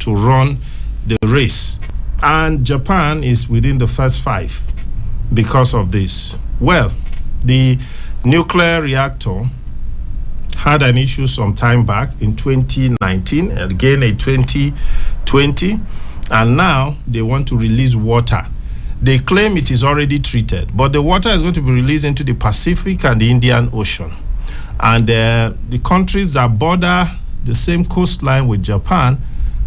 to run the race. And Japan is within the first 5 because of this. Well, the nuclear reactor had an issue some time back in 2019, again in 2020, and now they want to release water. They claim it is already treated, but the water is going to be released into the Pacific and the Indian Ocean. And the countries that border the same coastline with Japan,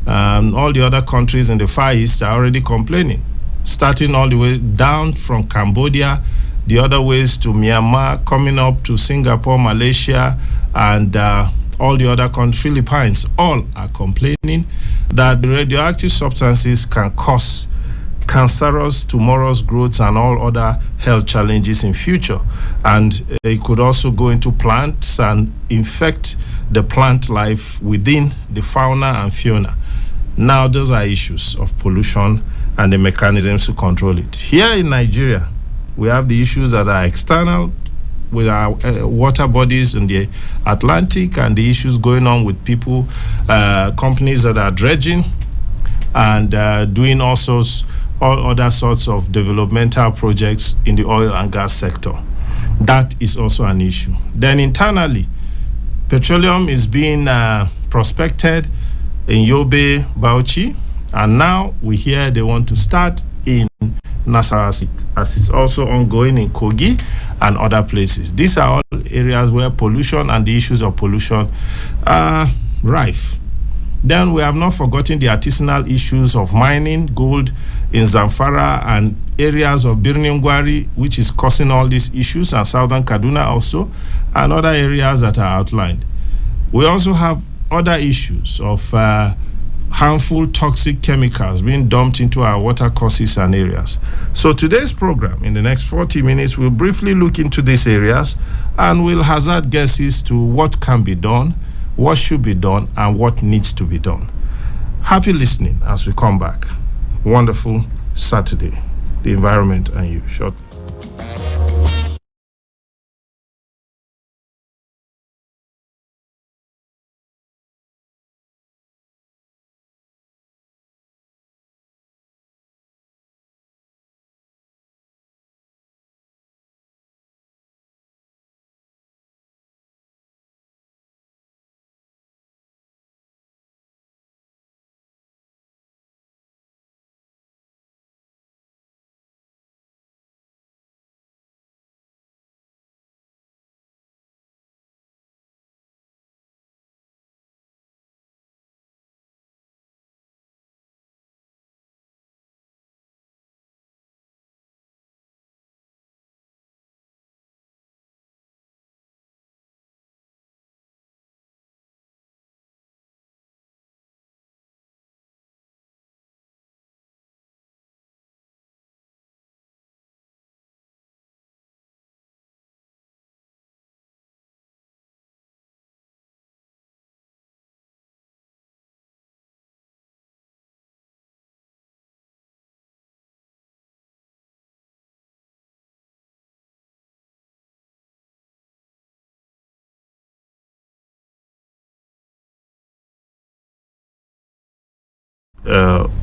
all the other countries in the Far East are already complaining, starting all the way down from Cambodia, the other ways to Myanmar, coming up to Singapore, Malaysia, and all the other countries, Philippines, all are complaining that the radioactive substances can cause cancerous tumorous growths and all other health challenges in future. And it could also go into plants and infect the plant life within the fauna and fauna. Now, those are issues of pollution and the mechanisms to control it. Here in Nigeria, we have the issues that are external with our water bodies in the Atlantic, and the issues going on with people, companies that are dredging and doing all other sorts of developmental projects in the oil and gas sector. That is also an issue. Then internally, petroleum is being prospected in Yobe, Bauchi, and now we hear they want to start in Nasarawa State, as it's also ongoing in Kogi and other places. These are all areas where pollution and the issues of pollution are rife. Then we have not forgotten the artisanal issues of mining gold in Zamfara and areas of Birnin Gwari, which is causing all these issues, and southern Kaduna also, and other areas that are outlined. We also have other issues of harmful toxic chemicals being dumped into our water courses and areas. So today's program, in the next 40 minutes, we'll briefly look into these areas and we'll hazard guesses to what can be done, what should be done, and what needs to be done. Happy listening as we come back. Wonderful Saturday. The environment and you. Short.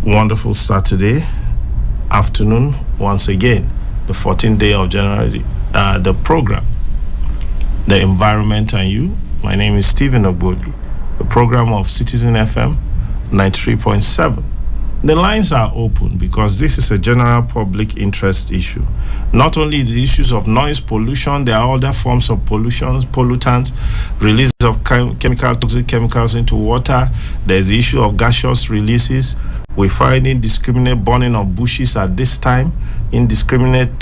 Wonderful Saturday afternoon once again, the 14th day of January, the program, The Environment and You. My name is Stephen Ogboli, the program of Citizen FM 93.7. The lines are open because this is a general public interest issue. Not only the issues of noise pollution, there are other forms of pollution, pollutants, release of toxic chemicals into water. There's the issue of gaseous releases. We find indiscriminate burning of bushes at this time, indiscriminate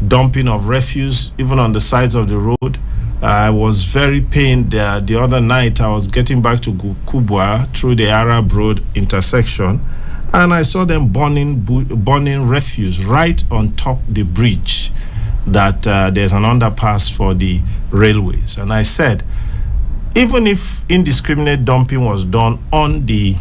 dumping of refuse, even on the sides of the road. I was very pained the other night. I was getting back to Kubwa through the Arab Road intersection, and I saw them burning refuse right on top the bridge that there's an underpass for the railways. And I said, even if indiscriminate dumping was done on the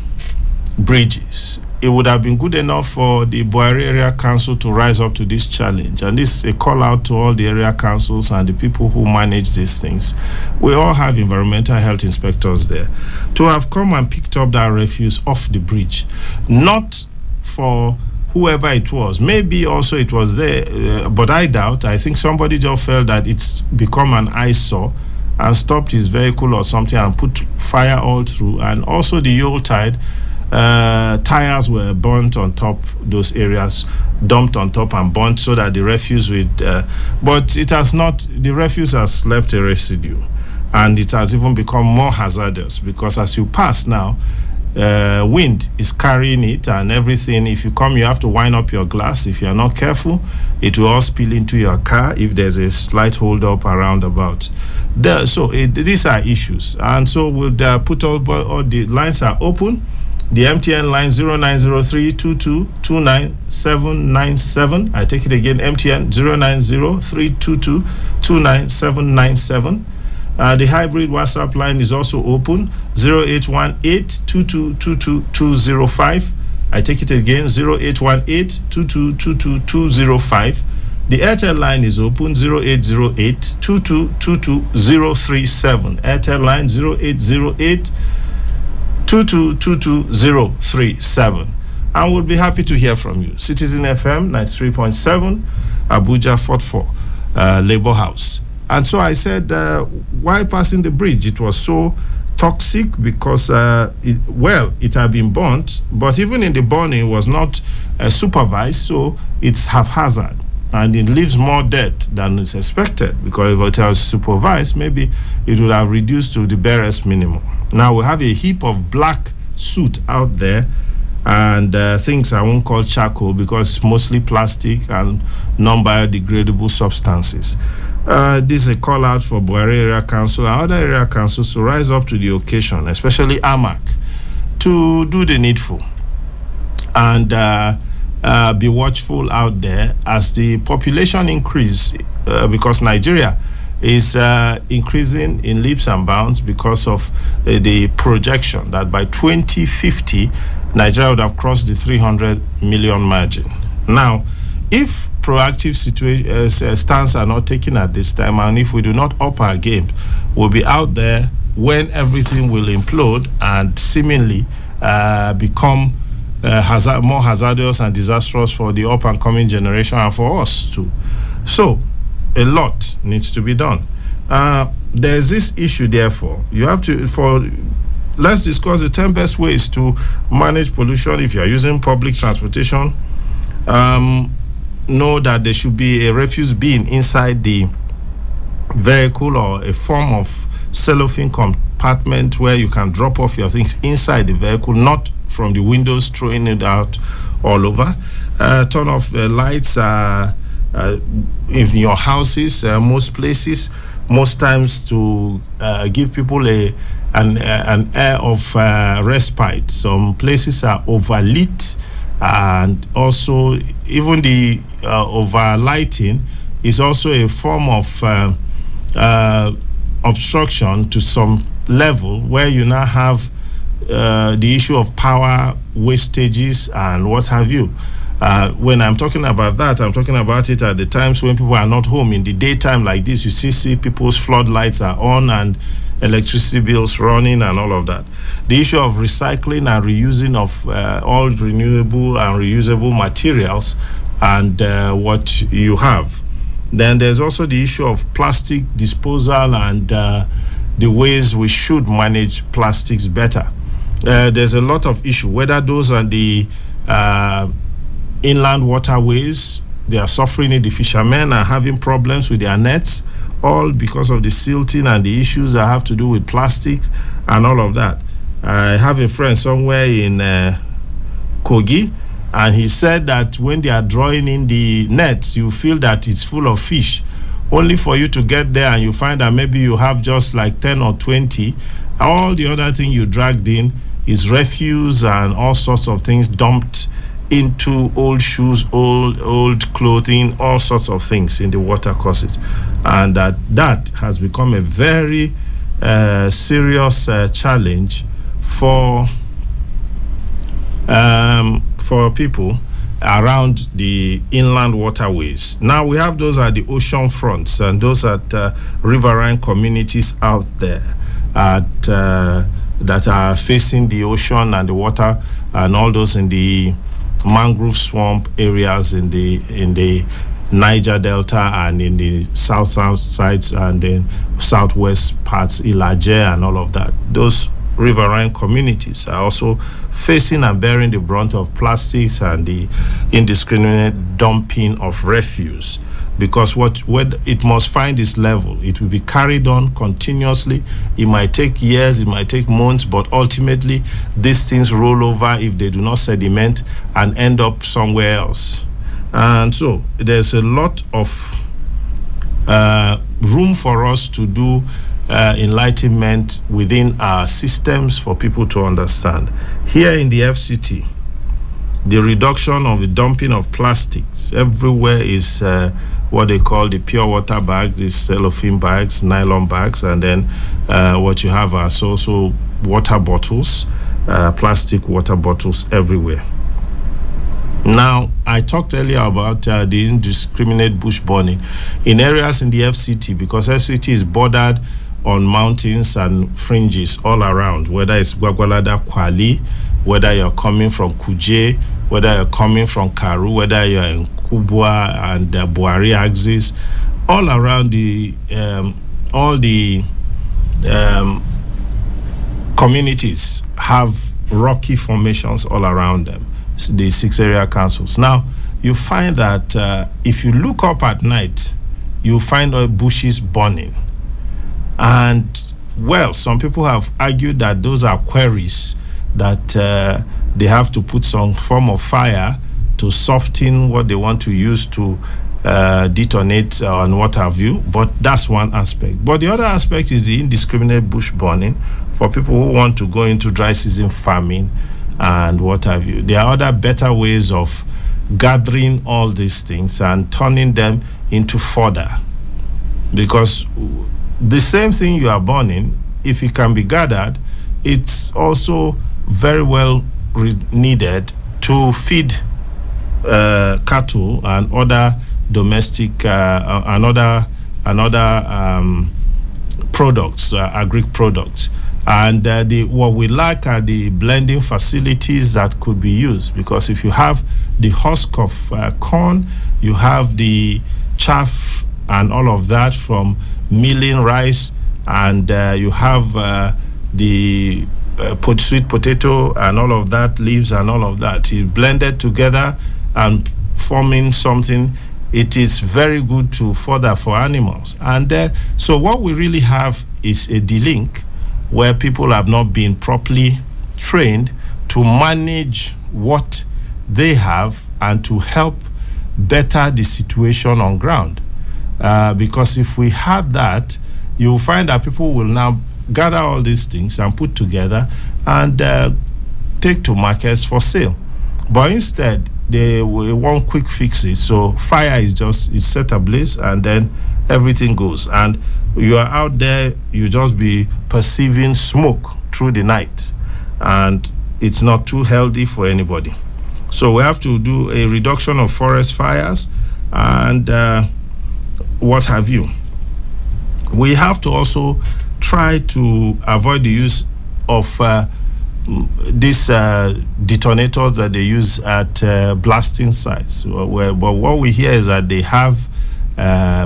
bridges. It would have been good enough for the Buhari Area Council to rise up to this challenge. And this is a call out to all the area councils and the people who manage these things. We all have environmental health inspectors there to have come and picked up that refuse off the bridge. Not for whoever it was. Maybe also it was there, but I doubt. I think somebody just felt that it's become an eyesore and stopped his vehicle or something and put fire all through. And also the Yuletide, tires were burnt on top, those areas dumped on top and burnt so that the refuse would, but it has not, the refuse has left a residue, and it has even become more hazardous because as you pass now, wind is carrying it and everything. If you come, you have to wind up your glass. If you're not careful, it will all spill into your car if there's a slight hold up around about there. So these are issues, and so we'll put all the lines are open. The MTN line 090322299797. I take it again, MTN 090322299797. The hybrid WhatsApp line is also open, 0818222205. I take it again, 0818222205. The Airtel line is open, 0808222237. Airtel line 0808222237. And we'll be happy to hear from you. Citizen FM 93.7, Abuja 44, Labour House. And so I said, why passing the bridge? It was so toxic because, it had been burnt, but even in the burning, it was not supervised, so it's haphazard. And it leaves more dirt than is expected, because if it was supervised, maybe it would have reduced to the barest minimum. Now we have a heap of black soot out there, and things I won't call charcoal because it's mostly plastic and non-biodegradable substances. This is a call out for Buhari Area Council and other area councils to rise up to the occasion, especially AMAC, to do the needful and be watchful out there as the population increase, because Nigeria is increasing in leaps and bounds because of the projection that by 2050 Nigeria would have crossed the 300 million margin. Now, if proactive stance are not taken at this time, and if we do not up our game, we'll be out there when everything will implode and seemingly become more hazardous and disastrous for the up and coming generation and for us too. So a lot needs to be done. There's this issue, therefore, you have to, let's discuss the 10 best ways to manage pollution if you're using public transportation. Know that there should be a refuse bin inside the vehicle or a form of cellophane compartment where you can drop off your things inside the vehicle, not from the windows throwing it out all over. Turn off the lights in your houses, most places, most times to give people an air of respite. Some places are overlit, and also even the overlighting is also a form of obstruction to some level, where you now have the issue of power wastages and what have you. When I'm talking about that, I'm talking about it at the times when people are not home. In the daytime like this, you see people's floodlights are on and electricity bills running and all of that. The issue of recycling and reusing of all renewable and reusable materials and what you have. Then there's also the issue of plastic disposal and the ways we should manage plastics better. There's a lot of issue, whether those are the inland waterways, they are suffering it. The fishermen are having problems with their nets, all because of the silting and the issues that have to do with plastics and all of that. I have a friend somewhere in Kogi, and he said that when they are drawing in the nets, you feel that it's full of fish, only for you to get there and you find that maybe you have just like 10 or 20. All the other thing you dragged in is refuse and all sorts of things dumped into old shoes, old clothing, all sorts of things in the water courses. And that has become a very serious challenge for for people around the inland waterways. Now we have those at the ocean fronts and those at riverine communities out there that are facing the ocean and the water, and all those in the mangrove swamp areas in the Niger Delta and in the south sides and then southwest parts, Ilaje and all of that. Those riverine communities are also facing and bearing the brunt of plastics and the indiscriminate dumping of refuse, because when it must find its level, it will be carried on continuously. It might take years, it might take months, but ultimately these things roll over if they do not sediment and end up somewhere else. And so there's a lot of room for us to do enlightenment within our systems for people to understand. Here in the FCT, the reduction of the dumping of plastics everywhere is what they call the pure water bags, these cellophane bags, nylon bags, and then what you have are also water bottles, plastic water bottles everywhere. Now, I talked earlier about the indiscriminate bush burning in areas in the FCT, because FCT is bordered on mountains and fringes all around, whether it's Gwagwalada, Kwali, whether you're coming from Kuje, whether you're coming from Karu, whether you're in Kubwa and Buhari axis, all around all the communities have rocky formations all around them, the 6 area councils. Now, you find that if you look up at night, you find bushes burning. And, well, some people have argued that those are quarries, that they have to put some form of fire to soften what they want to use to detonate and what have you. But that's one aspect. But the other aspect is the indiscriminate bush burning for people who want to go into dry season farming and what have you. There are other better ways of gathering all these things and turning them into fodder, because the same thing you are burning, if it can be gathered, it's also very well needed to feed cattle and other domestic another products, agri products. And what we lack are the blending facilities that could be used, because if you have the husk of corn, you have the chaff and all of that from milling rice, and you have the sweet potato and all of that, leaves and all of that. It's blended together and forming something. It is very good to fodder for animals. And so what we really have is a delink where people have not been properly trained to manage what they have and to help better the situation on ground. Because if we had that, you'll find that people will now gather all these things and put together and take to markets for sale. But instead, they want quick fixes. So fire is it's set ablaze and then everything goes. And you are out there, you just be perceiving smoke through the night. And it's not too healthy for anybody. So we have to do a reduction of forest fires and what have you. We have to also try to avoid the use of these detonators that they use at blasting sites. But what we hear is that they have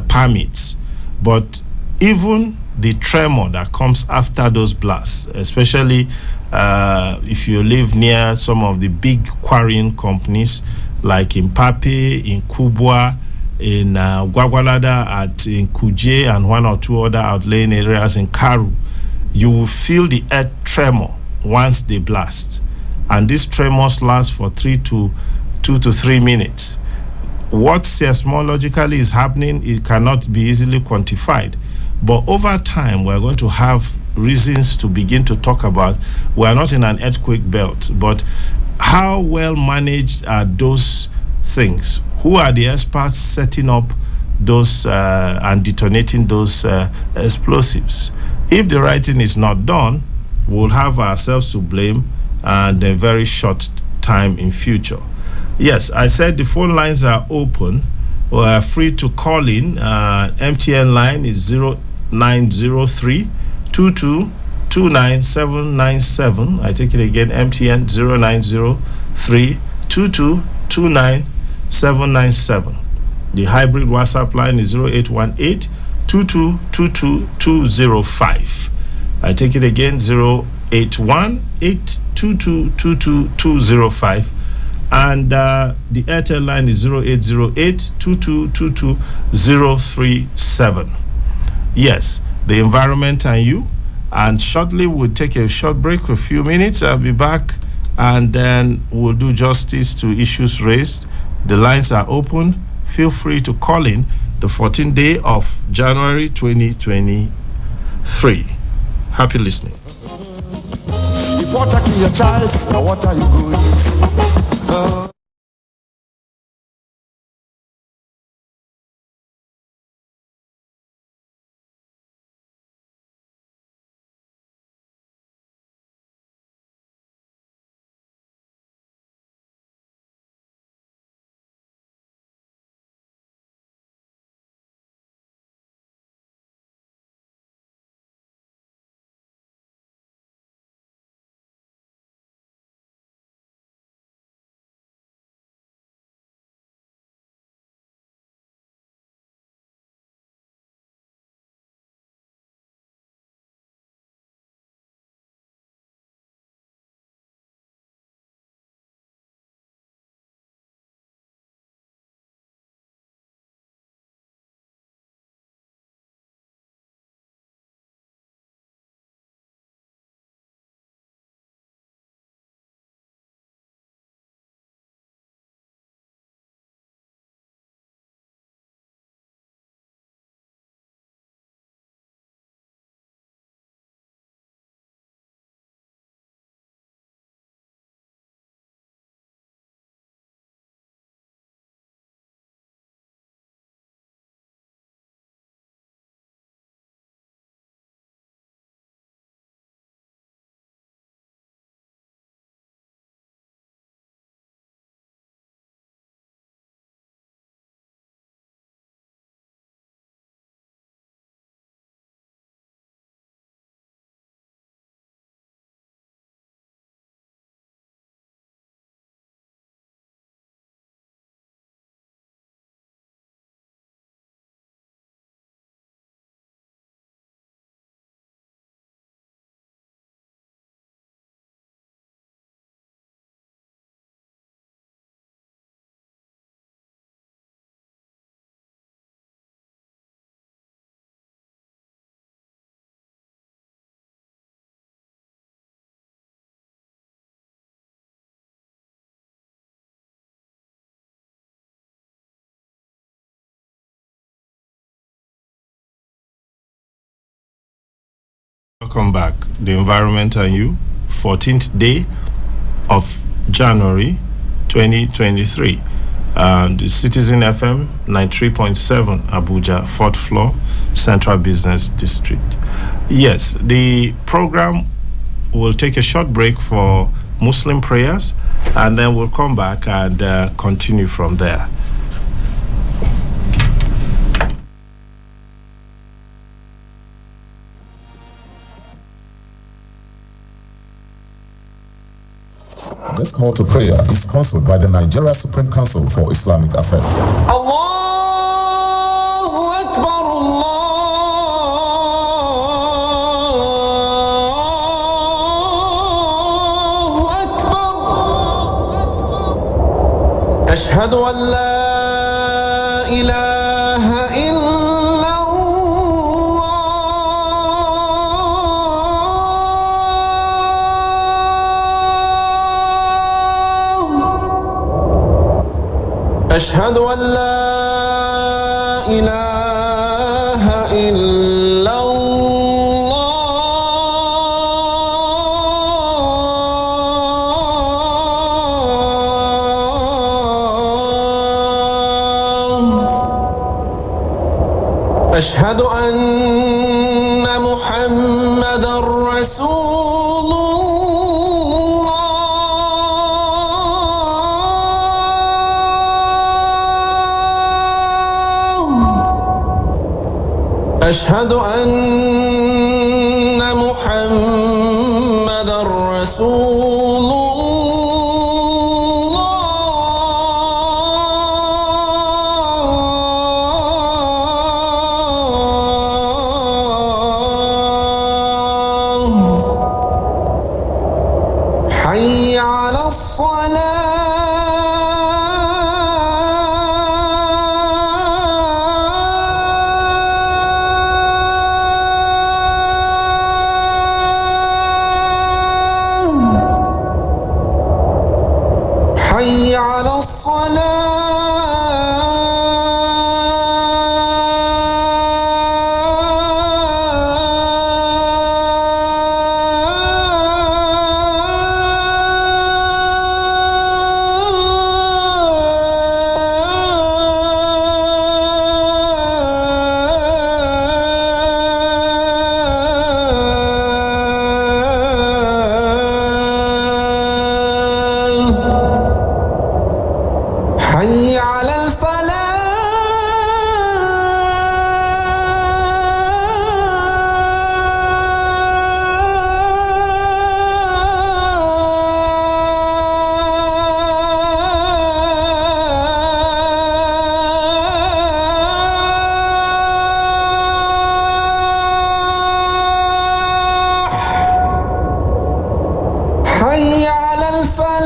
permits. But even the tremor that comes after those blasts, especially if you live near some of the big quarrying companies like in Pape, in Kubwa, in Gwagwalada, in Kuje, and one or two other outlying areas in Karu, you will feel the earth tremor once they blast. And these tremors last for 2 to 3 minutes. What seismologically is happening, it cannot be easily quantified. But over time, we're going to have reasons to begin to talk about, we're not in an earthquake belt, but how well managed are those things? Who are the experts setting up those and detonating those explosives? If the right thing is not done, we'll have ourselves to blame and a very short time in future. Yes, I said the phone lines are open. We are free to call in. MTN line is 0903 2229797. I take it again, MTN 0903 2229797. The hybrid WhatsApp line is 0818 2222205. I take it again, 0818 2222205. And the Airtel line is 0808 2222037. Yes, the environment and you. And shortly we'll take a short break for a few minutes. I'll be back and then we'll do justice to issues raised. The lines are open. Feel free to call in the 14th day of January 2023. Happy listening. If water kill your child, now what are you going through? Welcome back. The environment and you, 14th day of January 2023. The Citizen FM 93.7 Abuja, 4th floor, Central Business District. Yes, the program will take a short break for Muslim prayers and then we'll come back and continue from there. This call to prayer is sponsored by the Nigeria Supreme Council for Islamic Affairs. Allahu Akbar, Allahu Akbar. Ashhadu an la ilaha أشهد أن لا إله إلا الله أشهد أن محمدا رسول الله أشهد أن محمدًا رسول الله. حي على الصلاة. حي على الصلاة. حي على الفلاح. حي على الفلاح.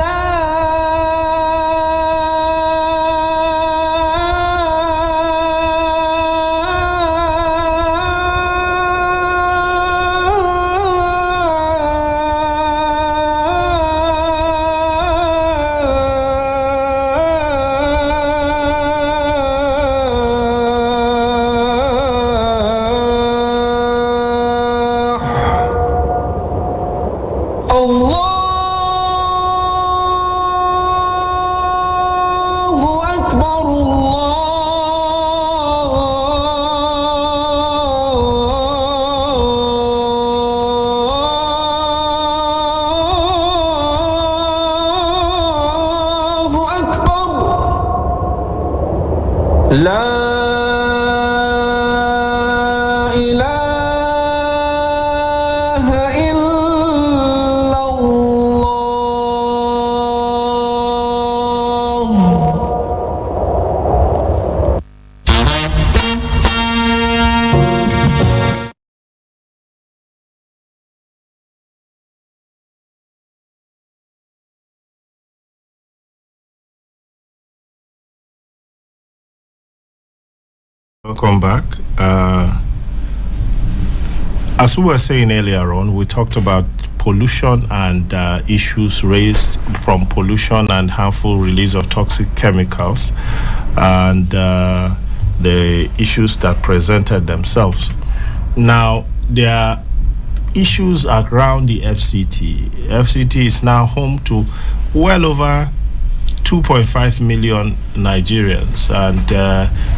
الله أكبر. الله أكبر. لا إله إلا الله. Welcome back. As we were saying earlier on, we talked about pollution and issues raised from pollution and harmful release of toxic chemicals and the issues that presented themselves. Now, there are issues around the FCT. FCT is now home to well over 2.5 million Nigerians, and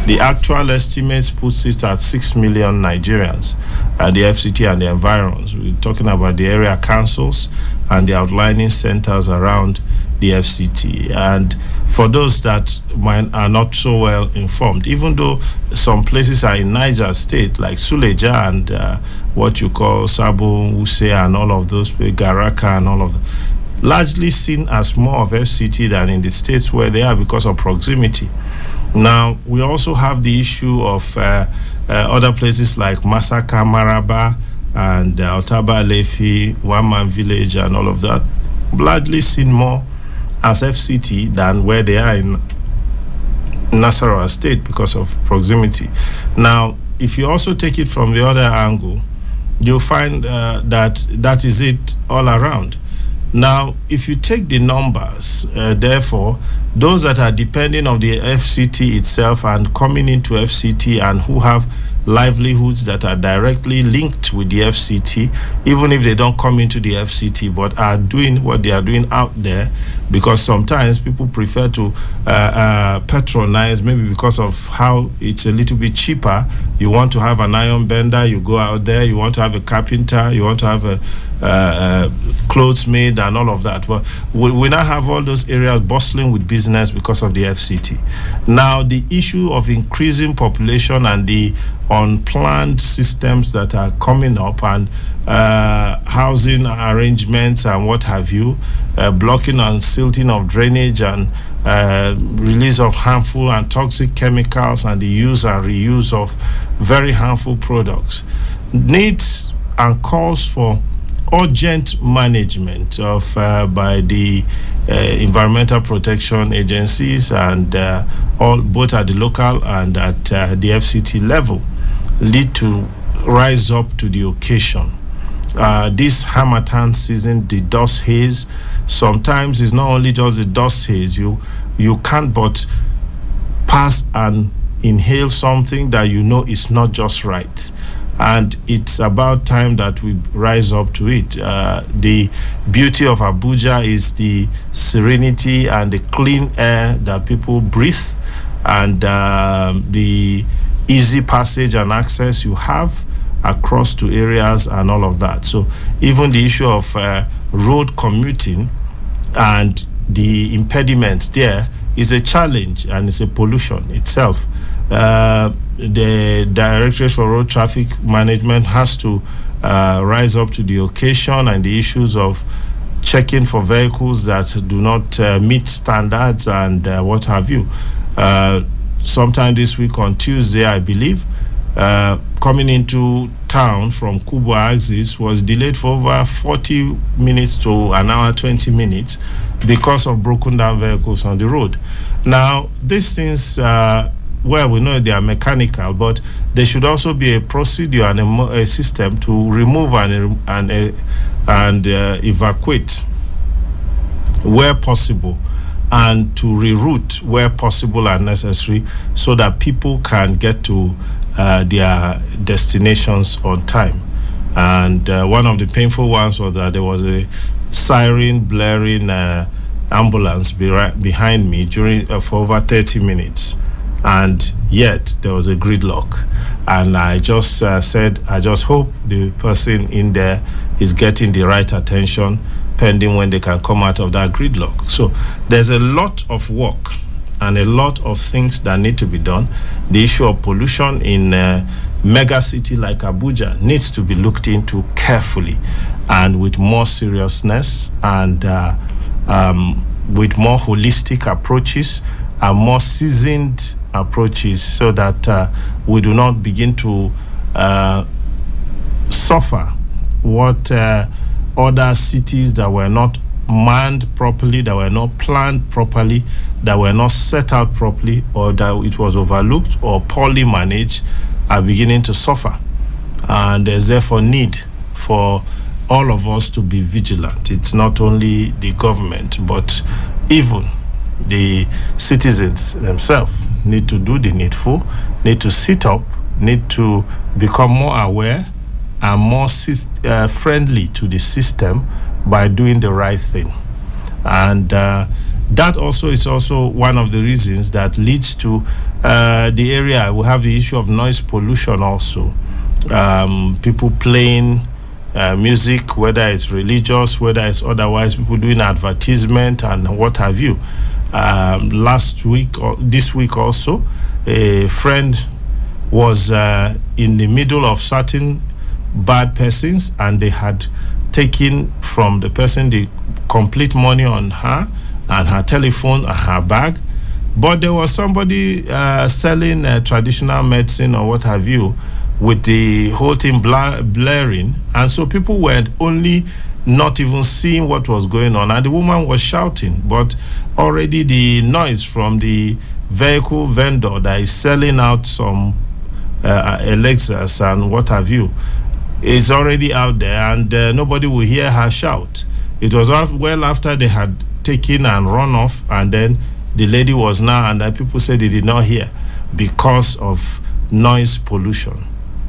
the actual estimates puts it at 6 million Nigerians, the FCT and the environs. We're talking about the area councils and the outlining centers around the FCT. And for those that are not so well informed, even though some places are in Niger State, like Suleja and what you call Sabo, Use, and all of those, Garaka and all of them, largely seen as more of FCT than in the states where they are because of proximity. Now, we also have the issue of other places like Masaka, Maraba, and Otaba, Lefi, One Man Village, and all of that, largely seen more as FCT than where they are in Nasarawa State because of proximity. Now, if you also take it from the other angle, you'll find that is it all around. Now, if you take the numbers, therefore, those that are depending on the FCT itself and coming into FCT and who have livelihoods that are directly linked with the FCT, even if they don't come into the FCT, but are doing what they are doing out there, because sometimes people prefer to patronize, maybe because of how it's a little bit cheaper. You want to have an iron bender, you go out there. You want to have a carpenter, you want to have a clothes made and all of that. Well, we now have all those areas bustling with business because of the FCT. Now, the issue of increasing population and the unplanned systems that are coming up, and housing arrangements and what have you, blocking and silting of drainage, and release of harmful and toxic chemicals, and the use and reuse of very harmful products, needs and calls for urgent management of by the environmental protection agencies, and all both at the local and at the FCT level, lead to rise up to the occasion. This Harmattan season, the dust haze, sometimes it's not only just the dust haze. You can't but pass and inhale something that you know is not just right. And it's about time that we rise up to it. The beauty of Abuja is the serenity and the clean air that people breathe, and the easy passage and access you have across to areas and all of that. So even the issue of road commuting and the impediments there is a challenge, and it's a pollution itself. The Directorate for Road Traffic Management has to rise up to the occasion, and the issues of checking for vehicles that do not meet standards and what have you. Sometime this week on Tuesday, I believe, coming into town from Kubwa axis was delayed for over 40 minutes to an hour 20 minutes because of broken down vehicles on the road. Now, these things, well, we know they are mechanical, but there should also be a procedure and a system to remove and evacuate where possible, and to reroute where possible and necessary, so that people can get to their destinations on time. And one of the painful ones was that there was a siren blaring ambulance behind me for over 30 minutes, and yet there was a gridlock. And I just said, I just hope the person in there is getting the right attention, pending when they can come out of that gridlock. So there's a lot of work and a lot of things that need to be done. The issue of pollution in a mega city like Abuja needs to be looked into carefully and with more seriousness, and with more holistic approaches and more seasoned approaches, so that we do not begin to suffer what other cities that were not manned properly, that were not planned properly, that were not set out properly, or that it was overlooked or poorly managed, are beginning to suffer. And there's therefore need for all of us to be vigilant. It's not only the government, but even the citizens themselves need to do the needful, need to sit up, need to become more aware and more friendly to the system by doing the right thing. And that also is also one of the reasons that leads to the area. We have the issue of noise pollution also. People playing music, whether it's religious, whether it's otherwise, people doing advertisement and what have you. Last week or this week also, a friend was in the middle of certain bad persons, and they had taken from the person the complete money on her and her telephone and her bag. But there was somebody selling traditional medicine or what have you, with the whole thing blaring, and so people were only not even seeing what was going on, and the woman was shouting, but already the noise from the vehicle vendor that is selling out some elixirs and what have you is already out there, and nobody will hear her shout. It was well after they had taken and run off, and then the lady was now, and people said they did not hear because of noise pollution.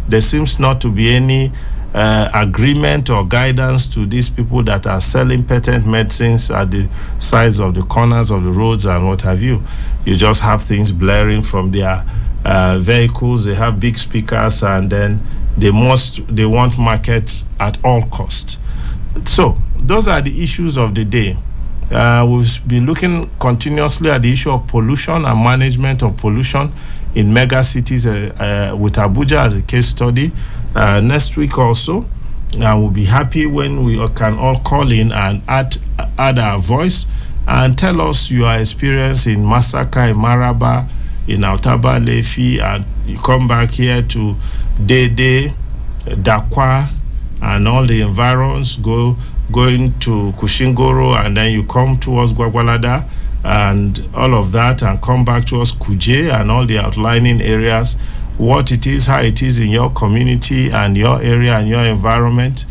There seems not to be any agreement or guidance to these people that are selling patent medicines at the sides of the corners of the roads and what have you. You just have things blaring from their vehicles. They have big speakers, and then they want markets at all costs. So those are the issues of the day. We'll be looking continuously at the issue of pollution and management of pollution in mega cities with Abuja as a case study next week also. We'll be happy when we can all call in and add our voice and tell us your experience in Masaka, in Maraba, in Autaba, Lefi, and you come back here to Dede, Dakwa, and all the environs, going to Kushingoro, and then you come towards Gwagwalada and all of that, and come back towards Kuje and all the outlining areas, what it is, how it is in your community and your area and your environment,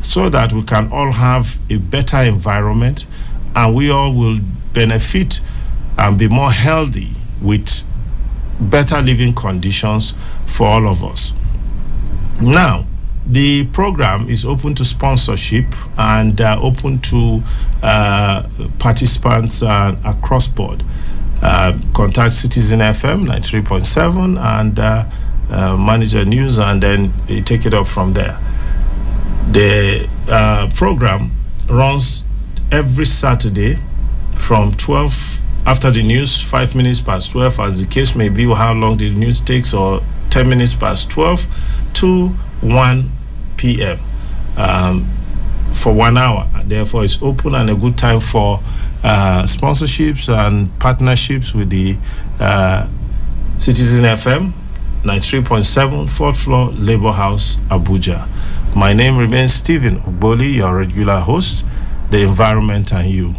so that we can all have a better environment and we all will benefit and be more healthy with better living conditions for all of us. Now, the program is open to sponsorship and open to participants across board. Contact Citizen FM 93.7 and Manager News, and then you take it up from there. The program runs every Saturday from 12 after the news, 5 minutes past 12, as the case may be, how long the news takes, or 10 minutes past 12 to 1 p.m. For 1 hour. Therefore, it's open and a good time for sponsorships and partnerships with the Citizen FM 93.7, 4th floor, Labour House, Abuja. My name remains Stephen Ogboli, your regular host, the environment and you.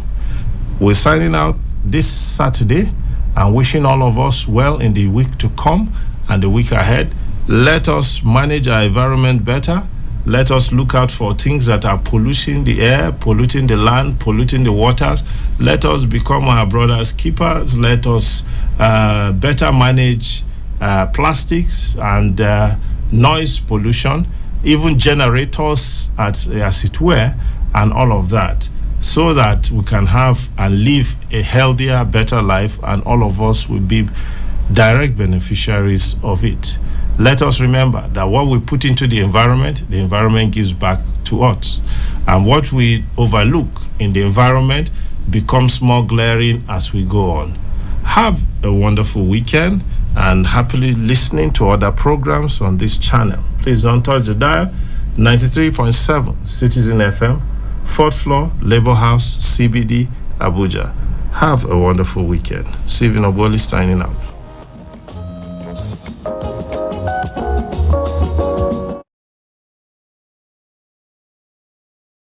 We're signing out this Saturday and wishing all of us well in the week to come and the week ahead. Let us manage our environment better. Let us look out for things that are polluting the air, polluting the land, polluting the waters. Let us become our brother's keepers. Let us better manage plastics and noise pollution, even generators, as it were, and all of that, so that we can have and live a healthier, better life, and all of us will be direct beneficiaries of it. Let us remember that what we put into the environment gives back to us. And what we overlook in the environment becomes more glaring as we go on. Have a wonderful weekend and happily listening to other programs on this channel. Please don't touch the dial. 93.7 Citizen FM, 4th floor, Labour House, CBD, Abuja. Have a wonderful weekend. Stephen Ogboli signing out.